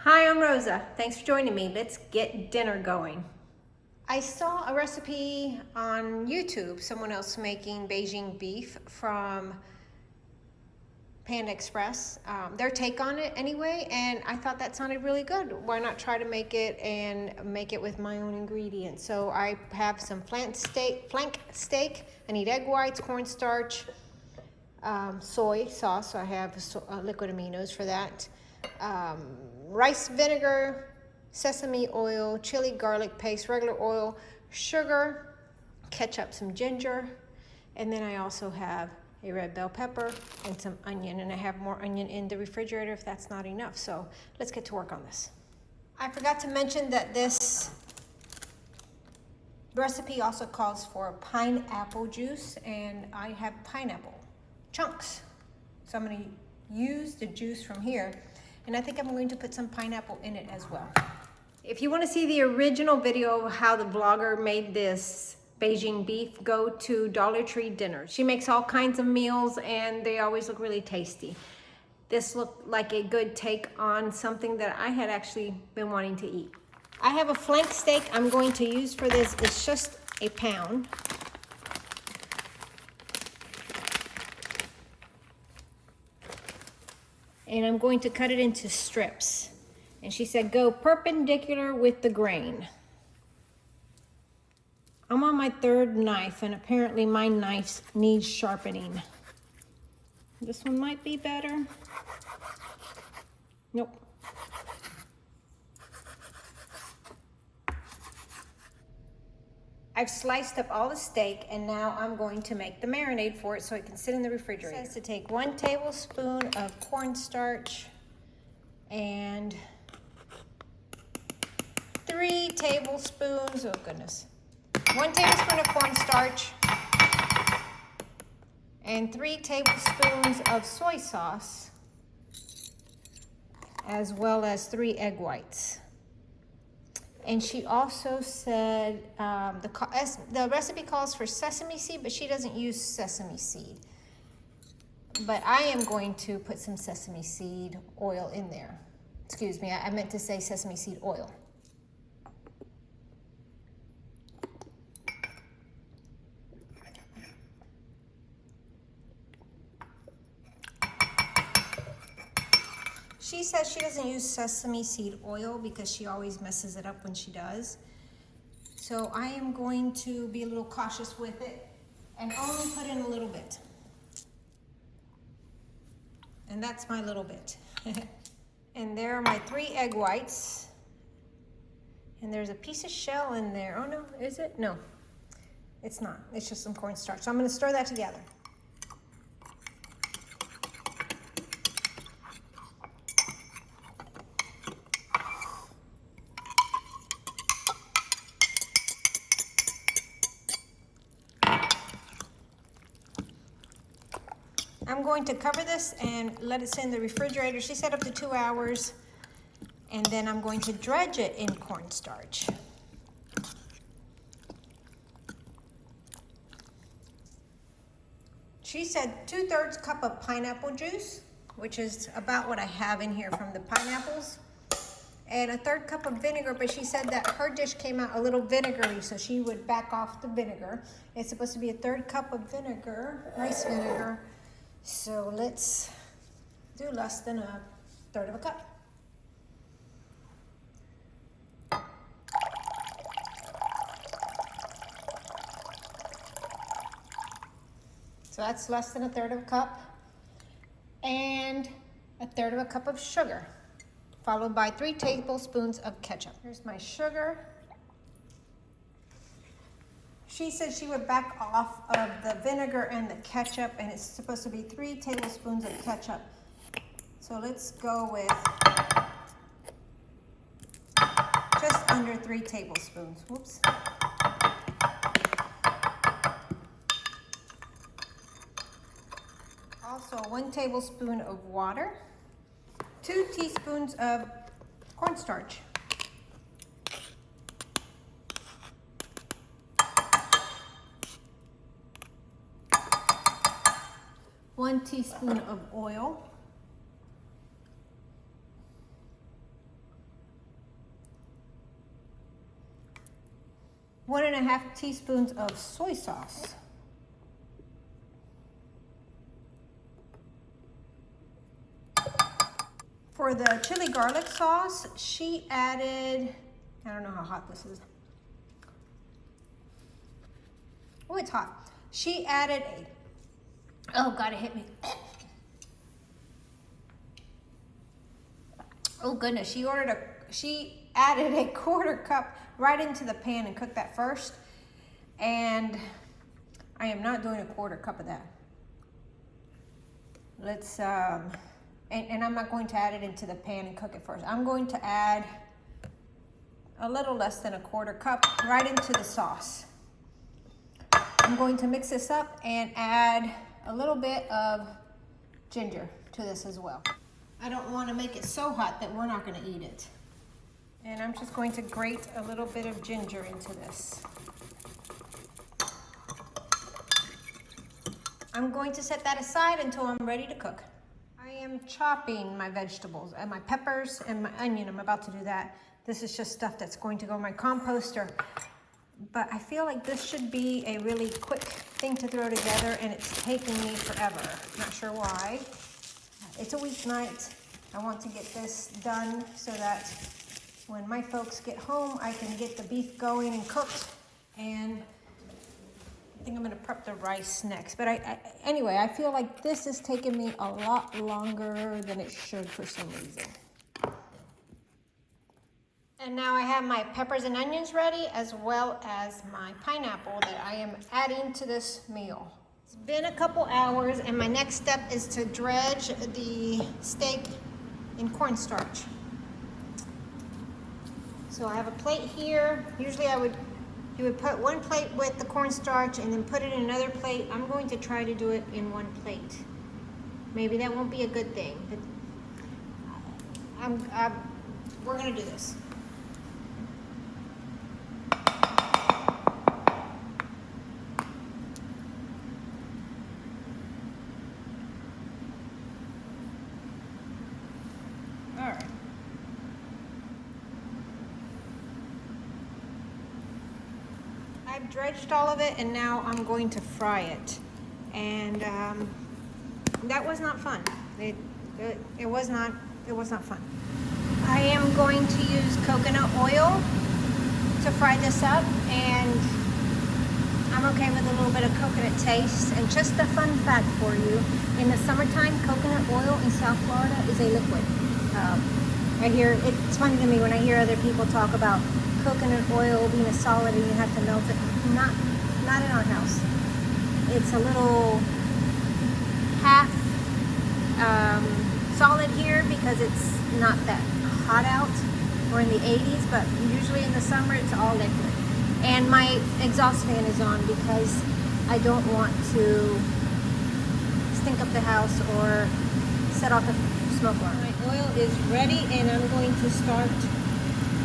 Hi, I'm Rosa. Thanks for joining me. Let's get dinner going. I saw a recipe on YouTube, someone else making Beijing beef from Panda Express, their take on it anyway, and I thought that sounded really good. Why not try to make it and make it with my own ingredients? So I have some flank steak. I need egg whites, cornstarch, soy sauce, so I have liquid aminos for that. Rice vinegar, sesame oil, chili garlic paste, regular oil, sugar, ketchup, some ginger, and then I also have a red bell pepper and some onion, and I have more onion in the refrigerator if that's not enough. So let's get to work on this. I forgot to mention that this recipe also calls for pineapple juice, and I have pineapple chunks. So I'm going to use the juice from here, and I think I'm going to put some pineapple in it as well. If you want to see the original video of how the blogger made this Beijing beef, go to Dollar Tree Dinners. She makes all kinds of meals and they always look really tasty. This looked like a good take on something that I had actually been wanting to eat. I have a flank steak I'm going to use for this. It's just a pound. And I'm going to cut it into strips. And she said, go perpendicular with the grain. I'm on my third knife, and apparently my knife needs sharpening. This one might be better. Nope. I've sliced up all the steak, and now I'm going to make the marinade for it so it can sit in the refrigerator. It says to take 1 tablespoon of cornstarch and 3 tablespoons, oh goodness, 1 tablespoon of cornstarch and 3 tablespoons of soy sauce, as well as 3 egg whites. And she also said the recipe calls for sesame seed, but she doesn't use sesame seed. But I am going to put some sesame seed oil in there. Excuse me, I meant to say sesame seed oil. She says she doesn't use sesame seed oil because she always messes it up when she does. So I am going to be a little cautious with it and only put in a little bit. And that's my little bit. And there are my 3 egg whites. And there's a piece of shell in there. Oh no, is it? No, it's not. It's just some cornstarch. So I'm going to stir that together. I'm going to cover this and let it sit in the refrigerator. She said up to 2 hours. And then I'm going to dredge it in cornstarch. She said 2/3 cup of pineapple juice, which is about what I have in here from the pineapples, and a 1/3 cup of vinegar, but she said that her dish came out a little vinegary, so she would back off the vinegar. It's supposed to be a 1/3 cup of vinegar, rice vinegar, so let's do less than a 1/3 of a cup. So that's less than a 1/3 of a cup, and a 1/3 of a cup of sugar, followed by 3 tablespoons of ketchup. Here's my sugar. She said she would back off of the vinegar and the ketchup, and it's supposed to be 3 tablespoons of ketchup. So let's go with just under 3 tablespoons. Whoops. Also 1 tablespoon of water, 2 teaspoons of cornstarch, 1 teaspoon of oil, 1.5 teaspoons of soy sauce. For the chili garlic sauce, she added, I don't know how hot this is. Oh, it's hot. She added oh God, it hit me. Oh goodness, she added a 1/4 cup right into the pan and cooked that first. And I am not doing a 1/4 cup of that. Let's, and I'm not going to add it into the pan and cook it first. I'm going to add a little less than a 1/4 cup right into the sauce. I'm going to mix this up and add a little bit of ginger to this as well. I don't want to make it so hot that we're not going to eat it. And I'm just going to grate a little bit of ginger into this. I'm going to set that aside until I'm ready to cook. I am chopping my vegetables and my peppers and my onion. I'm about to do that. This is just stuff that's going to go in my composter. But I feel like this should be a really quick thing to throw together, and it's taking me forever. Not sure why. It's a weeknight. I want to get this done so that when my folks get home, I can get the beef going and cooked. And I think I'm gonna prep the rice next. But anyway, I feel like this is taking me a lot longer than it should for some reason. And now I have my peppers and onions ready, as well as my pineapple that I am adding to this meal. It's been a couple hours, and my next step is to dredge the steak in cornstarch. So I have a plate here. Usually you would put one plate with the cornstarch and then put it in another plate. I'm going to try to do it in one plate. Maybe that won't be a good thing, but we're gonna do this. All right. I've dredged all of it, and now I'm going to fry it. And that was not fun. It was not fun. I am going to use coconut oil to fry this up, and I'm okay with a little bit of coconut taste. And just a fun fact for you, in the summertime, coconut oil in South Florida is a liquid. It's funny to me when I hear other people talk about coconut oil being a solid and you have to melt it. Not in our house. It's a little half solid here because it's not that hot out. We're in the 80s, but usually in the summer it's all liquid. And my exhaust fan is on because I don't want to stink up the house or set off the smoke alarm. My oil is ready, and I'm going to start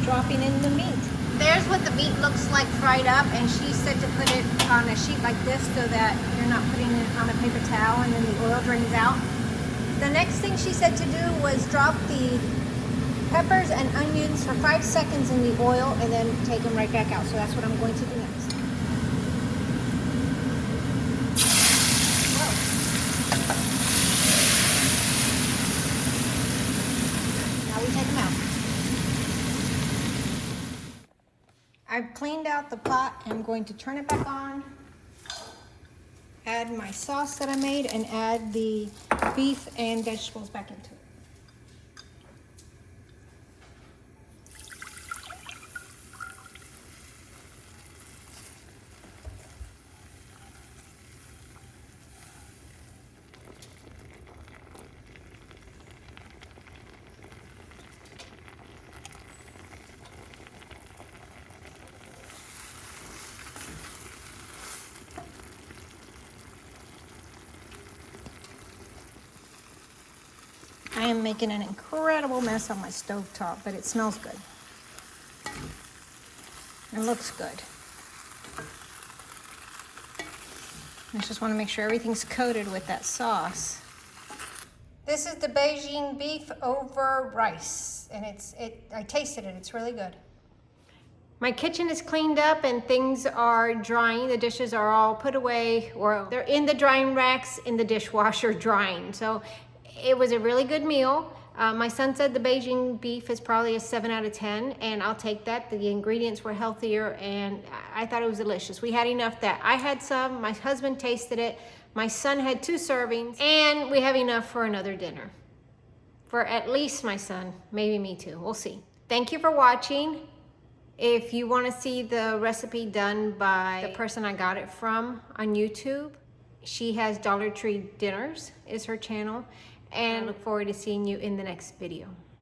dropping in the meat. There's what the meat looks like fried up, and she said to put it on a sheet like this so that you're not putting it on a paper towel and then the oil drains out. The next thing she said to do was drop the peppers and onions for 5 seconds in the oil and then take them right back out. So that's what I'm going to do next. Now we take them out. I've cleaned out the pot. I'm going to turn it back on, add my sauce that I made, and add the beef and vegetables back into it. I am making an incredible mess on my stovetop, but it smells good. It looks good. I just want to make sure everything's coated with that sauce. This is the Beijing beef over rice, and I tasted it. It's really good. My kitchen is cleaned up and things are drying. The dishes are all put away, or they're in the drying racks in the dishwasher drying. So it was a really good meal. My son said the Beijing beef is probably a 7 out of 10, and I'll take that. The ingredients were healthier and I thought it was delicious. We had enough that I had some, my husband tasted it, my son had 2 servings, and we have enough for another dinner. For at least my son, maybe me too, we'll see. Thank you for watching. If you want to see the recipe done by the person I got it from on YouTube, she has Dollar Tree Dinners, is her channel, and I look forward to seeing you in the next video.